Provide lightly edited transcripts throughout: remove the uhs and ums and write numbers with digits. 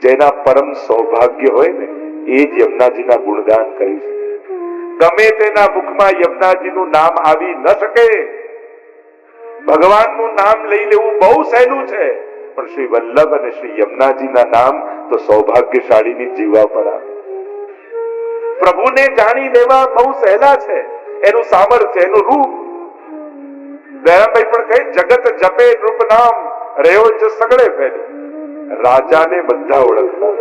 જેના પરમ સૌભાગ્ય હોય ને એ જ યમુનાજીના ગુણગાન કરી શકે. ગમે તેના મુખમાં યમુનાજીનું નામ આવી ન શકે. ભગવાનનું નામ લઈ લેવું બહુ સહેલું છે, પણ શ્રી વલ્લભ અને શ્રી યમુનાજીના નામ તો સૌભાગ્યશાળીની જીવા પર આવે. પ્રભુને જાણી લેવા બહુ સહેલા છે, એનું સામર્થ્ય, એનું રૂપ. દયાભાઈ પણ કહે, જગત જપે નૃપ નામ રહ્યો જ સગળે ફેરી. રાજાને બધા ઓળખતા,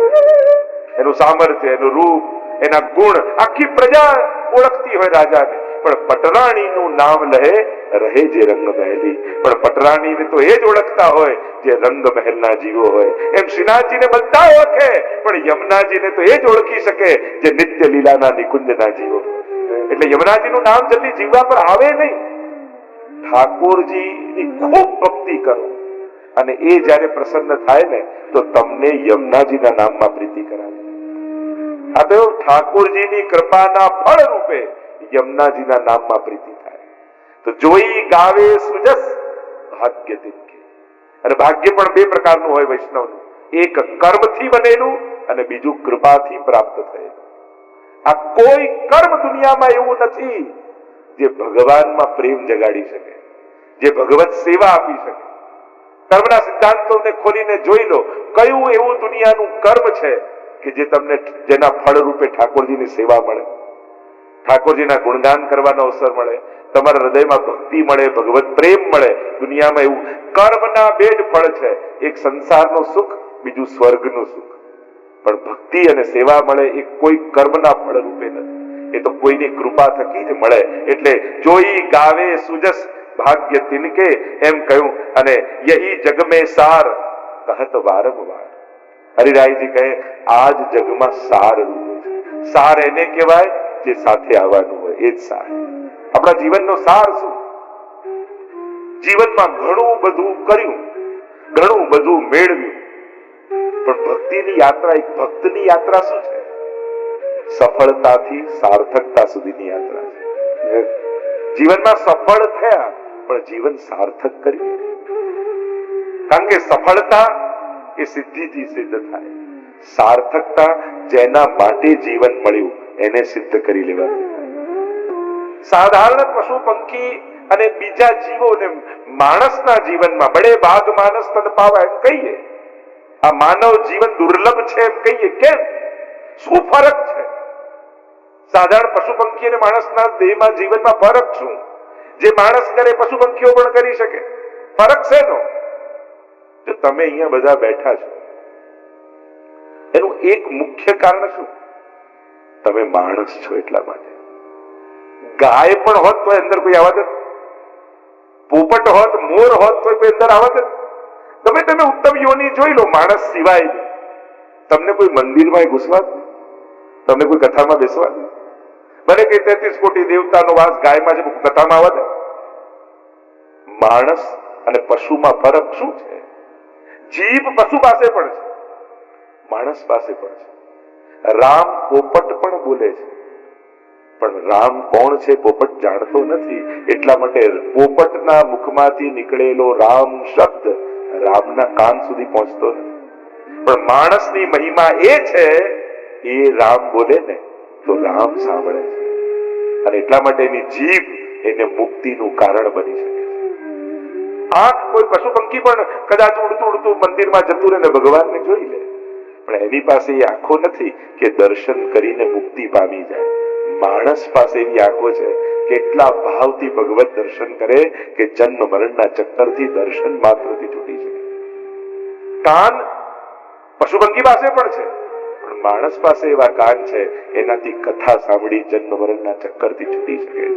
એનું સામર્થ્ય, એનું રૂપ, એના ગુણ આખી પ્રજા ઓળખતી હોય રાજાને. પણ પટરાણીનું નામ લહે રહે જે રંગ મહેલી. પણ પટરાણીને તો એ જ ઓળખતા હોય જે રંગ મહેલના જીવો હોય. એમ શ્રીનાથજીને બધા ઓળખે, પણ યમુનાજીને તો એ જ ઓળખી શકે જે નિત્ય લીલાના નિકુંજના જીવો. એટલે યમુનાજીનું નામ જલ્દી જીવવા પર આવે નહીં. ઠાકોરજીની ખૂબ ભક્તિ કરો અને એ જયારે પ્રસન્ન થાય ને તો તમને યમુનાજીના નામમાં પ્રીતિ કરાવે. આ તો ઠાકોરજીની કૃપાના ફળ રૂપે યમુનાજીના નામમાં પ્રીતિ થાય. તો જોઈ ગાવે સુજસ ભાગ્ય તિનકે. અને ભાગ્ય પણ બે પ્રકારનું હોય વૈષ્ણવનું. એક કર્મથી બનેલું અને બીજું કૃપાથી પ્રાપ્ત થયેલું. આ કોઈ કર્મ દુનિયામાં એવું નથી જે ભગવાનમાં પ્રેમ જગાડી શકે, જે ભગવત સેવા આપી શકે. કર્મના સિદ્ધાંતોને ખોલીને જોઈ લો, કયું એવું દુનિયાનું કર્મ છે કે જે તમને જેના ફળ રૂપે ઠાકોરજીની સેવા મળે, ઠાકોરજીના ગુણગાન કરવાનો અવસર મળે, તમારા હૃદયમાં ભક્તિ મળે, ભગવત પ્રેમ મળે. દુનિયામાં એવું કર્મના બે જ ફળ છે, એક સંસારનું સુખ, બીજું સ્વર્ગનું સુખ. પણ ભક્તિ અને સેવા મળે એ કોઈ કર્મના ફળ રૂપે નથી, એ તો કોઈની કૃપા થકી જ મળે. એટલે જોઈ ગાવે સુજસ ભાગ્ય તિનકે એમ કહ્યું. અને યહી જગ મેં સાર કહત વારંવાર. હરિરાયજી કહે, આજ જગમાં સાર રૂપે છે. સાર એને કહેવાય જે સાથે આવવાનું હોય, એ જ સાર. આપણા જીવનનો સાર શું? જીવનમાં ઘણું બધું કર્યું, ઘણું બધું મેળવ્યું, પણ ભક્તિની યાત્રા, એક ભક્તની યાત્રા શું છે? સફળતાથી સાર્થકતા સુધીની યાત્રા છે. જીવનમાં સફળ થયા પણ જીવન સાર્થક કર્યું. કારણ કે સફળતા એ સિદ્ધિથી સિદ્ધ થાય, સાર્થકતા જેના માટે જીવન મળ્યું એને સિદ્ધ કરી લેવાથી થાય. સાધારણ પશુ પંખી અને બીજા જીવોને માણસના જીવનમાં બડે ભાગ માનસ તન પાવા એમ કહીએ. આ માનવ જીવન દુર્લભ છે એમ કહીએ. કેમ? શું ફરક છે? સાધારણ પશુ પંખી અને માણસના દેહમાં જીવનમાં ફરક શું? જે માણસ કરે પશુ પંખીઓ પણ કરી શકે. ફરક શેનો? જો તમે અહીંયા બધા બેઠા છો એનું એક મુખ્ય કારણ શું? તમે માણસ છો એટલા માટે. ગાય પણ હોત તો અંદર કોઈ આવત, પોપટ હોત, મોર હોત તો કોઈ અંદર આવત. તમે તમે ઉત્તમ યોની જોઈ લો માણસ સિવાય. તમને કોઈ મંદિરમાં ઘૂસવા, તમને કોઈ કથામાં બેસવા, મને કઈ 33 કોટી દેવતાનો વાસ ગાયમાં છે, કથામાં આવત. માણસ અને પશુમાં ફરક શું છે? જીભ પશુ પાસે પણ છે, માણસ પાસે પણ છે. રામ પોપટ પણ બોલે છે, પણ રામ કોણ છે પોપટ જાણતો નથી. એટલા માટે પોપટના મુખમાંથી નીકળેલો રામ શબ્દ રામના કાન સુધી પહોંચતો નથી. પણ માણસની મહિમા એ છે, એ રામ બોલે ને તો રામ સાંભળે છે. અને એટલા માટે એની જીભ એને મુક્તિનું કારણ બની શકે છે. આંખ કોઈ પશુ પંખી પણ કદાચ ઉડતું ઉડતું મંદિરમાં જતું રહે ને ભગવાનને જોઈ લે, પણ એની પાસે એ આંખો નથી કે દર્શન કરીને મુક્તિ પામી જાય. માણસ પાસે એવી આંખો છે કે એટલા ભાવથી ભગવત દર્શન કરે કે જન્મ મરણના ચક્કરથી દર્શન માત્રથી છૂટી શકે. કાન પશુ પંખી પાસે પણ છે, પણ માણસ પાસે એવા કાન છે એનાથી કથા સાંભળી જન્મ મરણના ચક્કરથી છૂટી શકે છે.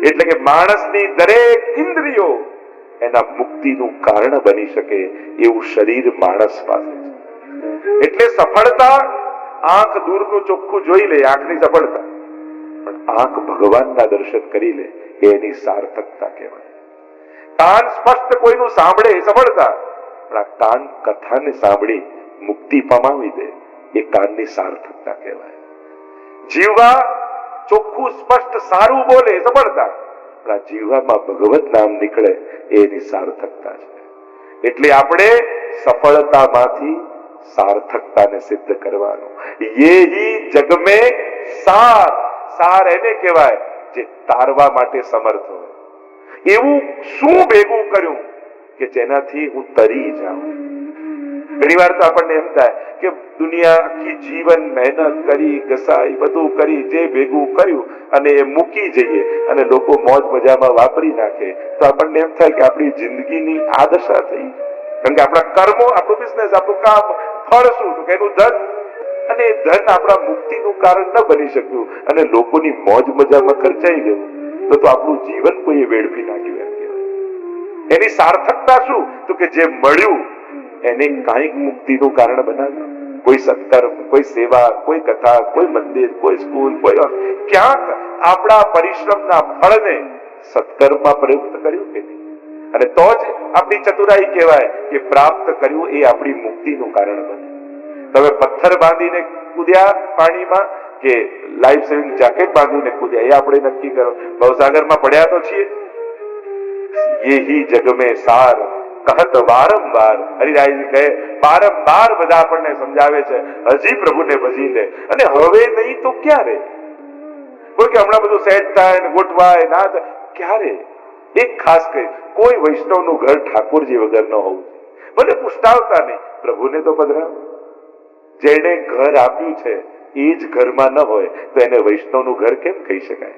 એટલે કે માણસની દરેક ઇન્દ્રિયો એના મુક્તિનું કારણ બની શકે એવું શરીર માણસ પાસે છે. એટલે સફળતા આંખ દૂરનું ચોખ્ખું જોઈ લે, આંખની સફળતા. પણ આંખ ભગવાનના દર્શન કરી લે એની સાર્થકતા કહેવાય. કાન સ્પષ્ટ કોઈનું સાંભળે એ સફળતા, પણ આ કાન કથાને સાંભળી મુક્તિ પમાવી દે એ કાનની સાર્થકતા કહેવાય. જીવવા ચોખ્ખું સ્પષ્ટ સારું બોલે એ સફળતા, પણ આ જીવવામાં ભગવત નામ નીકળે એની સાર્થકતા છે. એટલે આપણે સફળતામાંથી સાર્થકતાને સિદ્ધ કરવાનો. યે જગ મેં સાર. સાર એને કહેવાય જે તારવા માટે સમર્થ હોય. એવું શું ભેગું કર્યું કે જેનાથી હું તરી જાઉં? ઘણી વાર તો આપણને એમ થાય કે દુનિયા આખી જીવન મહેનત કરી, ઘસાઈ, બધું કરી, જે ભેગું કર્યું અને એ મૂકી જઈએ અને લોકો મોજ મજામાં વાપરી નાખે તો આપણને એમ થાય કે આપણી જિંદગીની આ દશા થઈ. કારણ કે આપણા કર્મો, આપણું બિઝનેસ, આપણું કામ, ફળ શું તો કે એનું ધન, અને એ ધન આપણા મુક્તિનું કારણ ન બની શક્યું અને લોકોની મોજ મજામાં ખર્ચાઈ ગયું તો આપણું જીવન કોઈએ વેડફી નાખ્યું એમ કહેવાય. એની સાર્થકતા શું તો કે જે મળ્યું એને કાંઈક મુક્તિનું કારણ બનાવ્યું. કોઈ સત્કર્મ, કોઈ સેવા, કોઈ કથા, કોઈ મંદિર, કોઈ સ્કૂલ, કોઈ ક્યાંક આપણા પરિશ્રમના ફળને સત્કર્મમાં પ્રયુક્ત કર્યું કે નહીં? અને તો જ આપણી ચતુરાઈ કહેવાય કે પ્રાપ્ત કર્યું એ આપણી મુક્તિનું કારણ બને. તમે પથ્થર બાંધીને કૂદ્યા પાણીમાં કે લાઈફ સેવિંગ જેકેટ બાંધીને કૂદ્યા, એ આપણે નક્કી કરો. ભવસાગરમાં પડ્યા તો છીએ. યહી જગ મેં સાર કહત વારંવાર. હરિરાયજી કહે વારંવાર બધા આપણને સમજાવે છે હજી પ્રભુને ભજી લે, અને હવે નહીં તો ક્યારે? કોઈ કે હમણાં બધું સેટ થાય ને ગોઠવાય ના થાય, ક્યારે? એક ખાસ કહે, કોઈ વૈષ્ણવનું ઘર ઠાકોરજી વગર ન હોવું. ભલે પુષ્ટાવતા નહીં, પ્રભુને તો પધરાવો. જેને ઘર આપ્યું છે એ જ ઘરમાં ન હોય તો એને વૈષ્ણવનું ઘર કેમ કહી શકાય?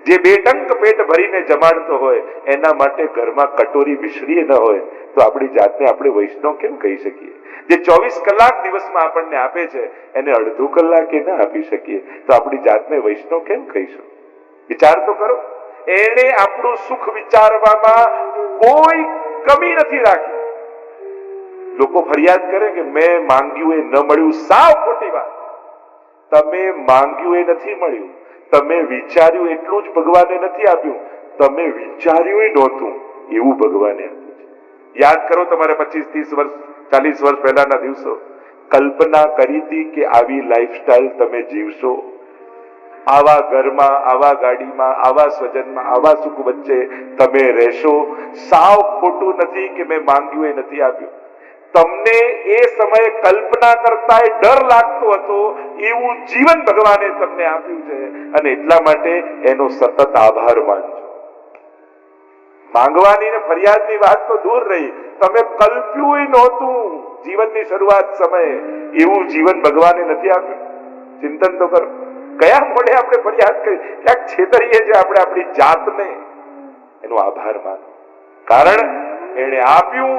જે બે ટંક પેટ ભરીને જમાડતો હોય એના માટે ઘરમાં કટોરી મિશ્રી ન હોય તો આપણી જાતને આપણે વૈષ્ણવ કેમ કહી શકીએ? જે 24 કલાક દિવસમાં આપણને આપે છે એને અડધું કલાકે ન આપી શકીએ તો આપણી જાતને વૈષ્ણવ કેમ કહીશું? વિચાર તો કરો. એને આપણું સુખ વિચારવામાં કોઈ કમી નથી રાખી. લોકો ફરિયાદ કરે કે મેં માંગ્યું એ ન મળ્યું. સાવ ખોટી વાત. તમે માંગ્યું એ નથી મળ્યું, તમે વિચાર્યું એટલું જ ભગવાને નથી આપ્યું. તમે વિચાર્યું એ નહોતું એવું ભગવાને આપ્યું છે. યાદ કરો તમારે 25-30 વર્ષ 40 વર્ષ પહેલાના દિવસો. કલ્પના કરી હતી કે આવી લાઈફસ્ટાઈલ તમે જીવશો, આવા ઘરમાં, આવા ગાડીમાં, આવા સ્વજનમાં, આવા સુખ વચ્ચે તમે રહેશો? સાવ ખોટું નથી કે મેં માંગ્યું એ નથી આપ્યું. તમને એ સમયે કલ્પના કરતા ડર લાગતો હતો એવું જીવન ભગવાને તમને આપ્યું છે, અને એટલા માટે એનો સતત આભાર માનજો. માંગવાની ને ફરિયાદની વાત તો દૂર રહી, તમે કલ્પ્યું નહોતું જીવનની શરૂઆત સમયે એવું જીવન ભગવાને નથી આપ્યું. ચિંતન તો કરો. કયા મોડે આપણે ફરિયાદ કરી? ક્યાંક છેતરીએ છીએ આપણે આપણી જાતને. એનો આભાર માનો. કારણ એને આપ્યું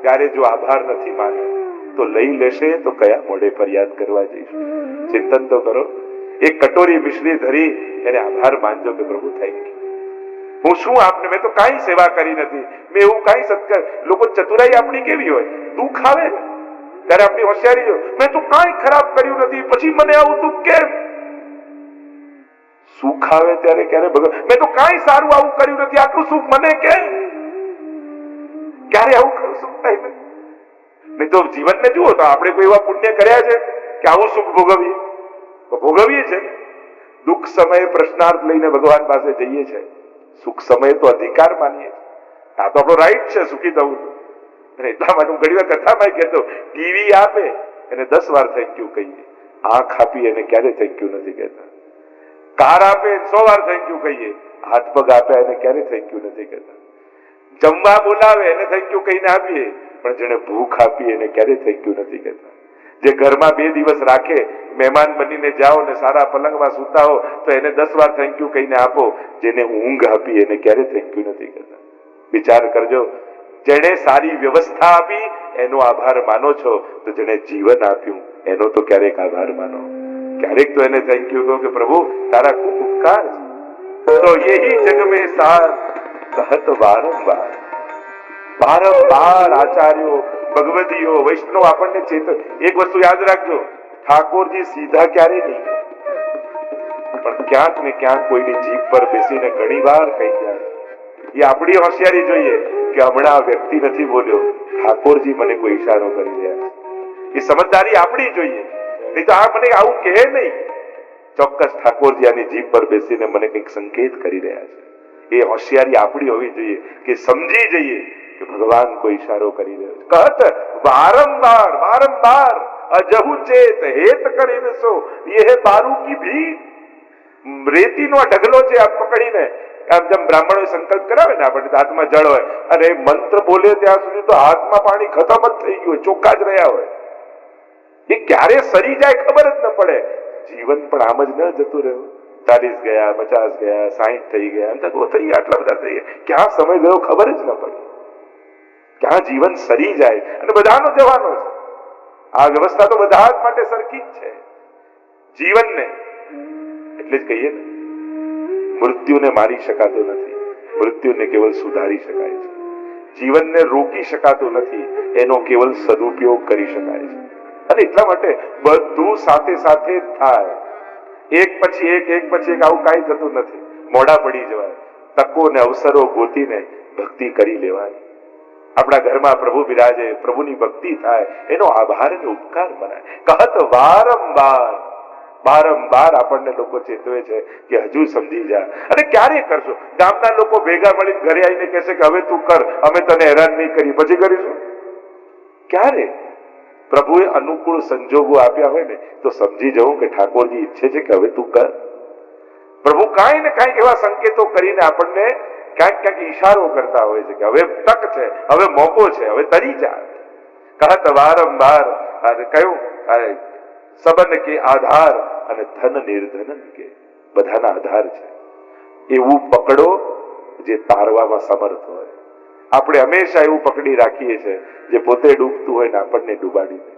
ત્યારે જો આભાર નથી માન્યો તો લઈ લેશે તો કયા મોડે ફરિયાદ કરવા જઈશું? ચિંતન તો કરો. એક કટોરી મિશ્રી ધરી એને આભાર માનજો કે પ્રભુ થેન્ક યુ. હું શું આપને, મેં તો કાંઈ સેવા કરી નથી, મેં એવું કાંઈ સત્કાર. લોકો ચતુરાઈ આપણી કેવી હોય? દુઃખ આવે ત્યારે આપણી હોશિયારી જો, મેં તો કાંઈ ખરાબ કર્યું નથી પછી મને આવું દુઃખ કેમ? સુખ આવે ત્યારે ક્યારે ભગવાન, મેં તો કાંઈ સારું આવું કર્યું નથી, આટલું સુખ મને કેમ? ક્યારે આવું કરું સુખ થાય? નહીં તો જીવનને જુઓ તો આપણે કોઈ એવા પુણ્ય કર્યા છે કે આવું સુખ ભોગવીએ? ભોગવીએ છે. દુઃખ સમયે પ્રશ્નાર્થ લઈને ભગવાન પાસે જઈએ છે, સુખ સમયે તો અધિકાર માનીએ. આ તો આપણો રાઈટ છે સુખી થવું. એટલા માટે હું ઘણી વાર કથામાં કહેતો, ટીવી આપે એને 10 વાર થેન્ક યુ કહીએ, આંખ આપી એને ક્યારે થેન્ક યુ નથી કહેતા. કાર આપે 100 વાર થેન્ક યુ કહીએ, હાથ પગ આપે એને ક્યારે થેન્ક યુ નથી કહેતા. જમવા બોલાવે એને થેન્ક યુ કહીને આપીએ, પણ જેને ભૂખ આપી એને ક્યારે થેન્ક યુ નથી કહેતા. જે ઘરમાં 2 દિવસ રાખે, મહેમાન બનીને જાઓ ને સારા પલંગમાં સૂતા હો તો એને 10 વાર થેન્ક યુ કહીને આપો. જેને ઊંઘ આપી એને ક્યારે થેન્ક યુ નથી કહેતા. વિચાર કરજો. જેને સારી વ્યવસ્થા આપી એનો આભાર માનો છો, તો જેને જીવન આપ્યું એનો તો ક્યારેક આભાર માનો. ક્યારેક તો એને થેન્ક યુ કહો કે પ્રભુ તારા ખૂબ ઉપકાર છે. તો યહી જગ મેં સાર કહત વારંવાર. વારંવાર આચાર્યો, ભગવદીઓ, વૈષ્ણવ આપણને ચેતન. એક વસ્તુ યાદ રાખજો, ઠાકોરજી સીધા ક્યારે નહીં, પણ ક્યાંક ને ક્યાંક કોઈની જીભ પર બેસીને ઘણી વાર કહી જાય. એ આપણી હોશિયારી જોઈએ કે હમણાં આ વ્યક્તિ નથી બોલ્યો, ઠાકોરજી મને કોઈ ઈશારો કરી રહ્યા છે. એ સમજદારી આપણી જોઈએ. નહીં તો આ મને આવું કહે નહીં, ચોક્કસ ઠાકોરજી આની જીભ પર બેસીને મને કંઈક સંકેત કરી રહ્યા છે. એ હોશિયારી આપણી હોવી જોઈએ કે સમજી જઈએ કે ભગવાન કોઈ ઈશારો કરી રહ્યો છે. કહત વારંવાર વારંવાર અજહુ ચેત હેત કરીને સો ये बारू की भी રેતીનો ઢગલો છે આ પકડીને આમ જેમ બ્રાહ્મણો સંકલ્પ કરાવે ને આપણે હાથમાં જળ હોય અને મંત્ર બોલે ત્યાં સુધી તો હાથમાં પાણી ખતમ જ થઈ ગયું હોય, ચોખ્ખા જ રહ્યા હોય. એ ક્યારે સરી જાય ખબર જ ન પડે. જીવન પણ આમ જ ન જતું રહ્યું. 40 ગયા, 50 ગયા, 60 થઈ ગયા, એમ તકો થઈ ગયા, આટલા બધા થઈ ગયા, ક્યાં સમય ગયો ખબર જ ન પડી. ક્યાં જીવન સરી જાય અને બધાનો જવાનો છે. આ વ્યવસ્થા તો બધા જ માટે સરખી જ છે. જીવનને એટલે જ કહીએ ને, મૃત્યુને મારી શકાતો નથી, મૃત્યુને કેવલ સુધારી શકાય છે. જીવનને રોકી શકાતું નથી, એનો કેવલ સદુપયોગ કરી શકાય છે. અને એટલા માટે બધું સાથે સાથે જ થાય. એક પછી એક આવું કાંઈ થતું નથી. મોડા પડી જવાય. તકો ને અવસરો ગોતીને ભક્તિ કરી લેવાની. આપણા ઘરમાં પ્રભુ બિરાજે, પ્રભુની ભક્તિ થાય, એનો આભાર અને ઉપકાર મનાય. કહત વારંવાર આપણને લોકો ચેતવે છે કે હજુ સમજી જા. અને ક્યારે કરશો? ગામના લોકો ભેગા મળીને ઘરે આવીને કહેશે કે હવે તું કર, અમે તને હેરાન નહીં કરી, પછી કરીશું. ક્યારે? પ્રભુએ અનુકૂળ સંજોગો આપ્યા હોય ને તો સમજી જવું કે ઠાકોરજી ઈચ્છે છે કે હવે તું કર. પ્રભુ કાંઈ ને કાંઈક એવા સંકેતો કરીને આપણને ક્યાંક ઈશારો કરતા હોય છે કે હવે તક છે, હવે મોકો છે, હવે તરી જા. કહત વારંવાર કયું સબન કે આધાર અને ધન નિર્ધન કે બધાના આધાર છે. એવું પકડો જે તારવામાં સમર્થ હોય. આપણે હંમેશા એવું પકડી રાખીએ છીએ જે પોતે ડૂબતું હોય ને આપણને ડૂબાડી દે.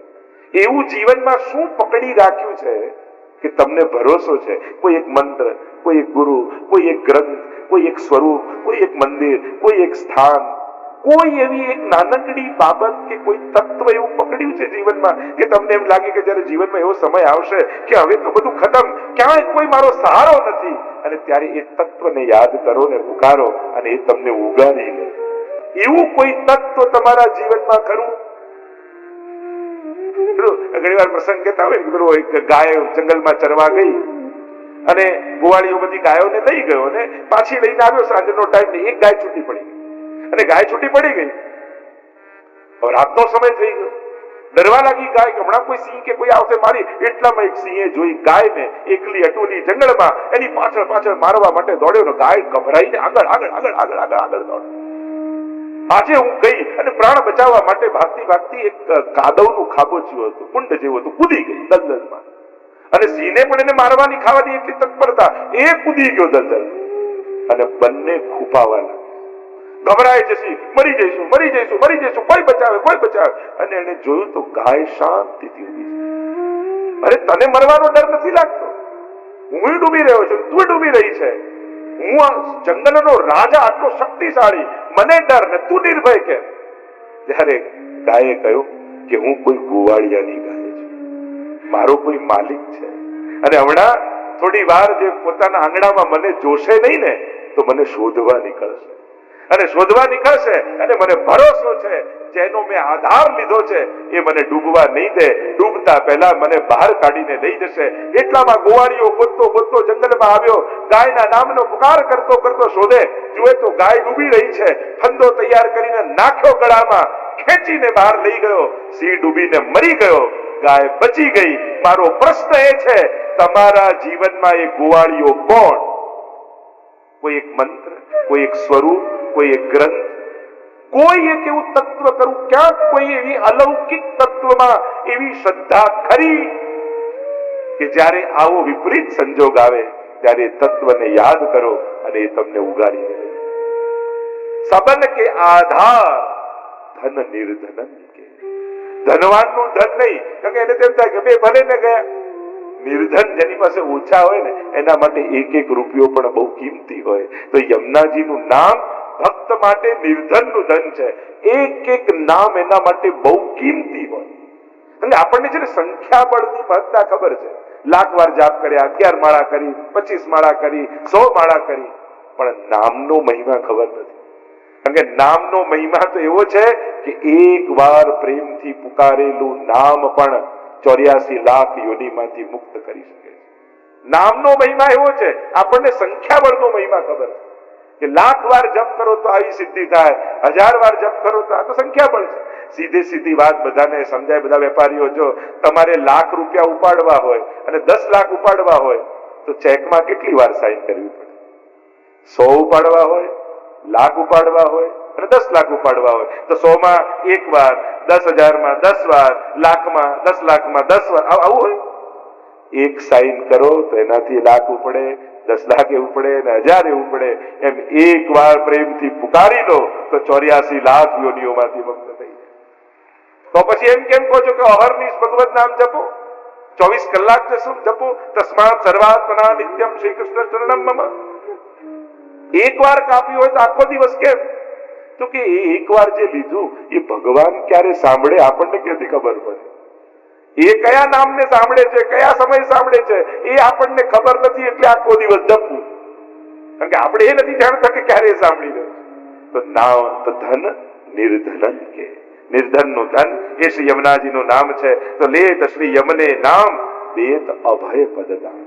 એવું જીવનમાં શું પકડી રાખ્યું છે કે તમને ભરોસો છે? કોઈ એક મંત્ર, કોઈ એક ગુરુ, કોઈ એક ગ્રંથ, કોઈ એક સ્વરૂપ, કોઈ એક મંદિર, કોઈ એક સ્થાન, કોઈ એવી એક નાનકડી બાબત કે કોઈ તત્વ એવું પકડ્યું છે જીવનમાં કે તમને એમ લાગે કે જયારે જીવનમાં એવો સમય આવશે કે હવે તો બધું ખતમ, ક્યાંય કોઈ મારો સહારો નથી, અને ત્યારે એ તત્વને યાદ કરો ને પુકારો અને એ તમને ઉગારી લે. એવું કોઈ તત્વ તમારા જીવનમાં ખરું? ઘણી વાર પ્રસંગ કહેતા હોય કે એક ગાય જંગલમાં ચરવા ગઈ અને ગોવાળીઓ બધી ગાયોને લઈ ગયો અને પાછી લઈને આવ્યો. સાંજનો ટાઈમ ને એક ગાય છૂટી પડી ગઈ અને ગાય છૂટી પડી ગઈ. રાતનો સમય થઈ ગયો. ડરવા લાગી ગાય કે હમણાં કોઈ સિંહ કે કોઈ આવશે મારી. એટલામાં એક સિંહે જોઈ ગાયને એકલી અટુલી જંગલમાં, એની પાછળ મારવા માટે દોડ્યો. ગાય ગભરાઈને આગળ દોડ. આજે હું ગઈ અને પ્રાણ બચાવવા માટે ભાગતી એક કાદવનું ખાબોચિયું હતું, કુંડ જેવું હતું, કૂદી ગઈ દલદલમાં. અને સિંહને પણ એને મારવાની ખાવાની એટલી તત્પરતા, એ કૂદી ગયો દલદલ અને બંને ખૂપાવાના. ગભરાય છે સિંહ, મરી જઈશું, કોઈ બચાવે. અને એને જોયું તો ગાય શાંતિથી ઊભી છે. અરે તને મરવાનો ડર નથી લાગતો? હું ડૂબી રહ્યો છું, તું ડૂબી રહી છે. હું આ જંગલનો રાજા, આટલો શક્તિશાળી, મને ડર ને તું નિર્ભય કેમ? ત્યારે ગાયે કહ્યું કે હું કોઈ ગોવાળિયાની ગાય છું, મારો કોઈ માલિક છે, અને હમણાં થોડી વાર જે પોતાના આંગણામાં મને જોશે નહીં ને તો મને શોધવા નીકળશે. અને મને ભરોસો છે જેનો મેં આધાર લીધો છે એ મને ડૂબવા નહીં દે. ડૂબતા પહેલા મને બહાર કાઢીને લઈ જશે. એટલામાં ગોવાળીઓ ગોતતો જંગલમાં આવ્યો. ગાયના નામનો પુકાર કરતો શોધે, જુએ તો ગાય ડૂબી રહી છે. ફંદો તૈયાર કરીને નાખ્યો ગળામાં, ખેંચીને બહાર લઈ ગયો. સિંહ ડૂબીને મરી ગયો, ગાય બચી ગઈ. મારો પ્રશ્ન એ છે, તમારા જીવનમાં એ ગોવાળીઓ કોણ? કોઈ એક મંત્ર, કોઈ એક સ્વરૂપ, કોઈ એક ગ્રંથ, કોઈ એક એવું તત્વ કરું? ક્યાંક કોઈ એવી અલૌકિક તત્વમાં એવી શ્રદ્ધા ખરી કે જ્યારે આવો વિપરીત સંજોગ આવે ત્યારે તત્વને યાદ કરો અને એ તમને ઉગાડીને લે. સબન કે આધાર ધન નિર્ધન કે. ધનવાનનું ધન નહીં, કારણ કે એને તેમ થાય કે બે ભલે ને ગયા. નિર્ધન જેની પાસે ઓછા હોય ને એના માટે એક રૂપિયો પણ બહુ કિંમતી હોય. તો યમુનાજીનું નામ ભક્ત માટે નિર્ધનનું ધન છે. એક નામ એના માટે બહુ કિંમતી હોય. અને આપણને છે ને સંખ્યાબળની મહત્તા ખબર છે. 1,00,000 વાર જાપ કર્યા, 11 માળા કરી, 25 માળા કરી, 100 માળા કરી, પણ નામનો મહિમા ખબર નથી. કારણ કે નામનો મહિમા તો એવો છે કે એક વાર પ્રેમથી પુકારેલું નામ પણ 84 લાખ યોનિમાંથી મુક્ત કરી શકે છે. નામનો મહિમા એવો છે. આપણને સંખ્યાબળનો મહિમા ખબર છે કે 1,00,000 વાર જપ કરો તો આવી સિદ્ધિ થાય, 1000 વાર જપ કરો તો આ તો સંખ્યાબળ છે. સીધી સીધી વાત બધાને સમજાય. બધા વેપારીઓ, જો તમારે લાખ રૂપિયા ઉપાડવા હોય અને 10 લાખ ઉપાડવા હોય તો ચેકમાં કેટલી વાર સાઈન કરવી પડે? 100 ઉપાડવા હોય, લાખ ઉપાડવા હોય અને 10 લાખ ઉપાડવા હોય તો 100 માં 1 વાર, 10,000 માં 10 વાર, લાખમાં 10 લાખમાં 10 વાર, આવું હોય. એક સાઈન કરો તો એનાથી લાખ ઉપડે, 10 લાખ એવું પડે ને 1000 એવું પડે. એમ એક વાર પ્રેમથી પુકારી લો તો 84 લાખ યોનિઓમાંથી મુક્ત થઈ જાય. તો પછી એમ કેમ કહો છો કે અહર્નિશ ભગવત નામ જપો, 24 કલાક જપો? તસ્માત સર્વાત્મના નિત્યમ શ્રી કૃષ્ણ ચરણમ મમ. એક વાર કાપ્યું હોય તો આખો દિવસ કેમ? તો કે એક વાર જે લીધું એ ભગવાન ક્યારે સાંભળે આપણને ક્યાંથી ખબર પડે? એ કયા નામને સાંભળે છે, કયા સમય સાંભળે છે એ આપણને ખબર નથી, એટલે આખો દિવસ જપવું. કારણ કે આપણે એ નથી જાણતા કે ક્યારે સાંભળી રહ્યો. તો નામ તો ધન નિર્ધનન કે નિર્ધન નું ધન એ શ્રી યમુનાજી નું નામ છે. તો લેત શ્રી યમને નામ દેત અભય પદદાન.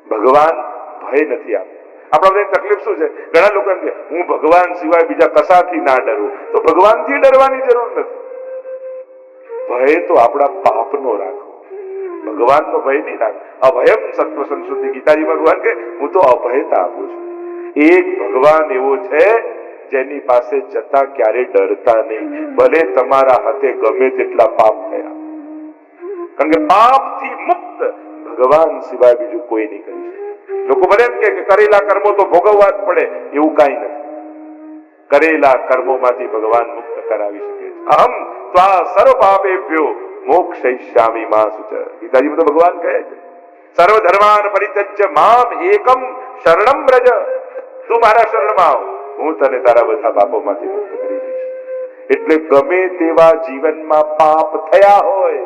ભગવાન ભય નથી આપતા. આપણા બધાની તકલીફ શું છે? ઘણા લોકો એમ કે હું ભગવાન સિવાય બીજા કશાથી ના ડરું. તો ભગવાનથી ડરવાની જરૂર નથી. ભય તો આપણા પાપનો રાખો, ભગવાનનો ભય નહીં રાખો. અભયમ સત્વ સંશુદ્ધિ. ગીતાજીમાં ભગવાન કે હું તો અભયતા આપું છું. એક ભગવાન એવો છે જેની પાસે જતા ક્યારે ડરતા નહીં, ભલે તમારા હાથે ગમે તેટલા પાપ થયા. કારણ કે પાપથી મુક્ત ભગવાન સિવાય બીજું કોઈ નહીં કરી શકે. લોકો ભલે એમ કે કરેલા કર્મો તો ભોગવવા જ પડે, એવું કાંઈ નથી. કરેલા કર્મોમાંથી ભગવાન મુક્ત કરાવી શકે છે. અહમ ત્વા સર્વ પાપેભ્યો મોક્ષયિષ્યામિ મા શુચ. ગીતાજીમાં તો ભગવાન કહે છે સર્વ ધર્માન પરિત્યજ્ય મામ એકમ શરણમ વ્રજ. તું મારા શરણમાં આવ, હું તને તારા બધા પાપોમાંથી મુક્ત કરી દઈશ. એટલે ગમે તેવા જીવનમાં પાપ થયા હોય,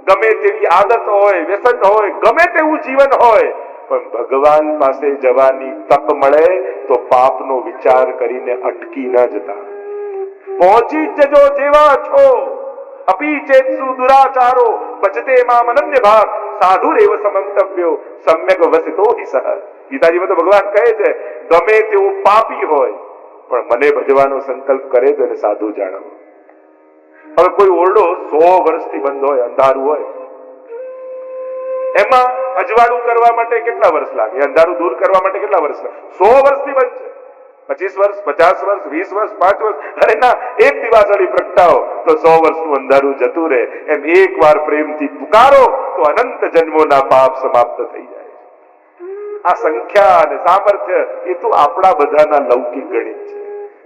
ગમે તેવી આદત હોય, વ્યસન હોય, ગમે તેવું જીવન હોય, પણ ભગવાન પાસે જવાની તક મળે તો પાપનો વિચાર કરીને અટકી ન જતા. પહોંચી જજો જેવા છો. અપી ચેત્સુ દુરાચારો ભજતે મામ અનન્ય ભાગ સાધુરેવ સમંતવ્યો સમ્યક વસિતો હિ સહ. ગીતાજીમાં તો ભગવાન કહે છે ગમે તેવું પાપી હોય પણ મને ભજવાનો સંકલ્પ કરે તો એને સાધુ જાણવો. હવે કોઈ ઓરડો 100 વર્ષથી બંધ હોય, અંધારું હોય, એમાં અજવાળું કરવા માટે કેટલા વર્ષ લાગે? અંધારું દૂર કરવા માટે કેટલા વર્ષ લાગે? 100 વર્ષથી બંધ છે. 25 વર્ષ, 50 વર્ષ, 20 વર્ષ, 5 વર્ષ, અરે ના, એક દિવાસળી પ્રગટાવો તો 100 વર્ષનું અંધારું જતું રહે. એમ એક વાર પ્રેમથી પુકારો તો અનંત જન્મોના પાપ સમાપ્ત થઈ જાય. આ સંખ્યા અને સામર્થ્ય એ તો આપણા બધાના લૌકિક ગણિત છે.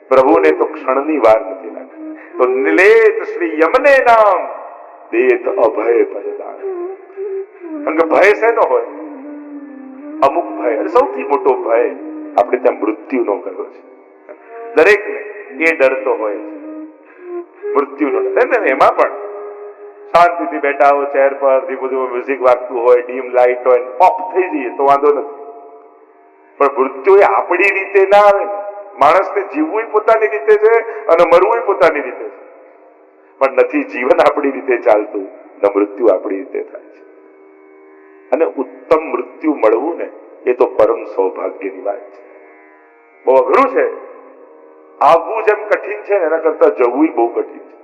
પ્રભુને તો ક્ષણની વાર નથી લાગતી. તો નિલેત શ્રી યમને નામ દેત અભય પદદાન. કારણ કે ભય શેનો હોય? અમુક ભય, અને સૌથી મોટો ભય આપણે ત્યાં મૃત્યુનો કર્યો છે. દરેકને એ ડર તો હોય છે, મૃત્યુનો ડર. એમાં પણ શાંતિથી બેઠા હો ચેર પર, ધીમું ધીમું મ્યુઝિક વાગતું હોય, ડીમ લાઇટ હોય, પોપ થઈ જઈએ તો વાંધો નથી. પણ મૃત્યુ એ આપણી રીતે ના આવે. માણસને જીવવું પોતાની રીતે છે અને મરવું પોતાની રીતે છે. પણ નથી જીવન આપણી રીતે ચાલતું, ને મૃત્યુ આપણી રીતે થાય છે. અને ઉત્તમ મૃત્યુ મળવું ને એ તો પરમ સૌભાગ્યની વાત છે. બહુ અઘરું છે. આવવું જેમ કઠિન છે એના કરતા જવું બહુ કઠિન છે.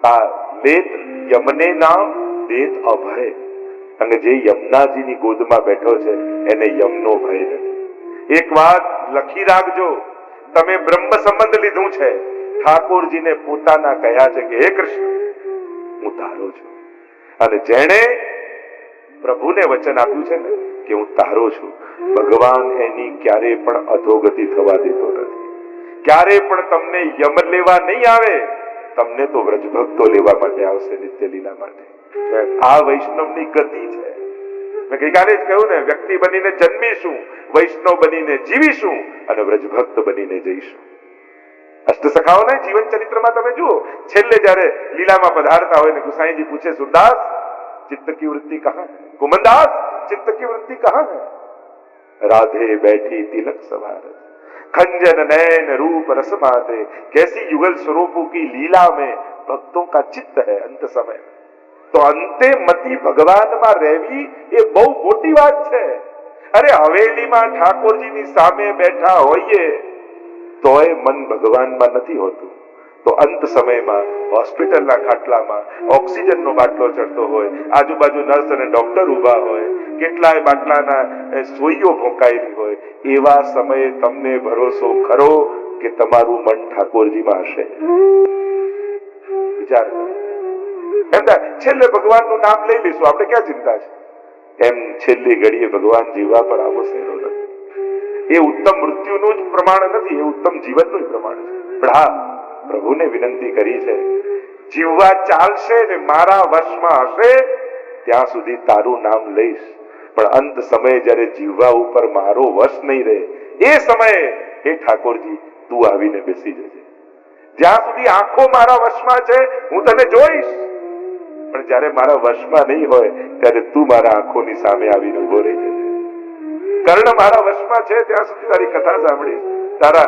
આ લેત યમને નામ દેત અભય. અને જે યમુનાજીની ગોદમાં બેઠો છે એને યમનો ભય નથી. એક વાત લખી રાખજો, તમે બ્રહ્મ સંબંધ લીધું છે, ઠાકોરજીને પોતાના કહ્યા છે કે હે કૃષ્ણ હું તારો છું. અને જેણે પ્રભુને વચન આપ્યું છે ને કે હું તારો છું, ભગવાન એની ક્યારે પણ અધોગતિ થવા દેતો નથી. ક્યારે પણ તમને યમ લેવા નહીં આવે, તમને તો વ્રજભક્તો લેવા માટે આવશે, નિત્ય લીલા માટે. આ વૈષ્ણવની ગતિ છે. મેં ગઈકાલે જ કહ્યું ને, વ્યક્તિ બનીને જન્મીશું, વૈષ્ણવ બનીને જીવીશું અને વ્રજભક્ત બનીને જઈશું. અષ્ટસખાઓના જીવન ચરિત્રમાં તમે જુઓ, છેલ્લે જયારે લીલામાં પધારતા હોય ને ગુસાઈજી પૂછે, સુરદાસ चित्त की वृत्ति कहाँ है? कुमनदास चित्त की वृत्ति कहाँ है? राधे बैठी तिलक सवार, खंजन नैन रूप रस माते, कैसी युगल स्वरूपों की लीला में भक्तों का चित्त है अंत समय. तो अंते मती ભગવાનમાં રહેવી એ બહુ મોટી વાત છે. અરે હવેલીમાં ઠાકોરજીની સામે બેઠા હોઈએ તોય મન ભગવાનમાં નથી હોતું. તો અંત સમયમાં હોસ્પિટલના ખાટલામાં ઓક્સિજનનો બાટલો ચડતો હોય, આજુબાજુ નર્સ અને ડોક્ટર ઊભા હોય, કેટલાય બાટલાના સોઈઓ ભોંકાયેલી હોય, એવા સમયે તમને ભરોસો ખરો કે તમારું મન ઠાકોરજીમાં હશે? વિચાર કરો. એમ થાય છેલ્લે ભગવાનનું નામ લઈ લઈશું, આપણે ક્યાં ચિંતા છે? એમ છેલ્લી ઘડીએ ભગવાન જીવવા પર આવો સહેલો નથી. એ ઉત્તમ મૃત્યુનું જ પ્રમાણ નથી, એ ઉત્તમ જીવનનું જ પ્રમાણ છે. પણ હા, પ્રભુને વિનંતી કરી છે, જીવવા ચાલશે ને મારા વશમાં હશે ત્યાં સુધી તારું નામ લઈશ, પણ અંત સમયે જ્યારે જીવવા ઉપર મારો વશ નહીં રહે એ સમયે હે ઠાકોરજી તું આવીને બેસી જજે. જ્યાં સુધી આંખો મારા વશમાં છે હું તને જોઈશ, પણ જ્યારે મારા વશમાં નહીં હોય ત્યારે તું મારા આંખોની સામે આવીને ઉભો રહી જજે. કર્ણ મારા વશમાં છે ત્યાં સુધી તારી કથા સાંભળીશ, તારા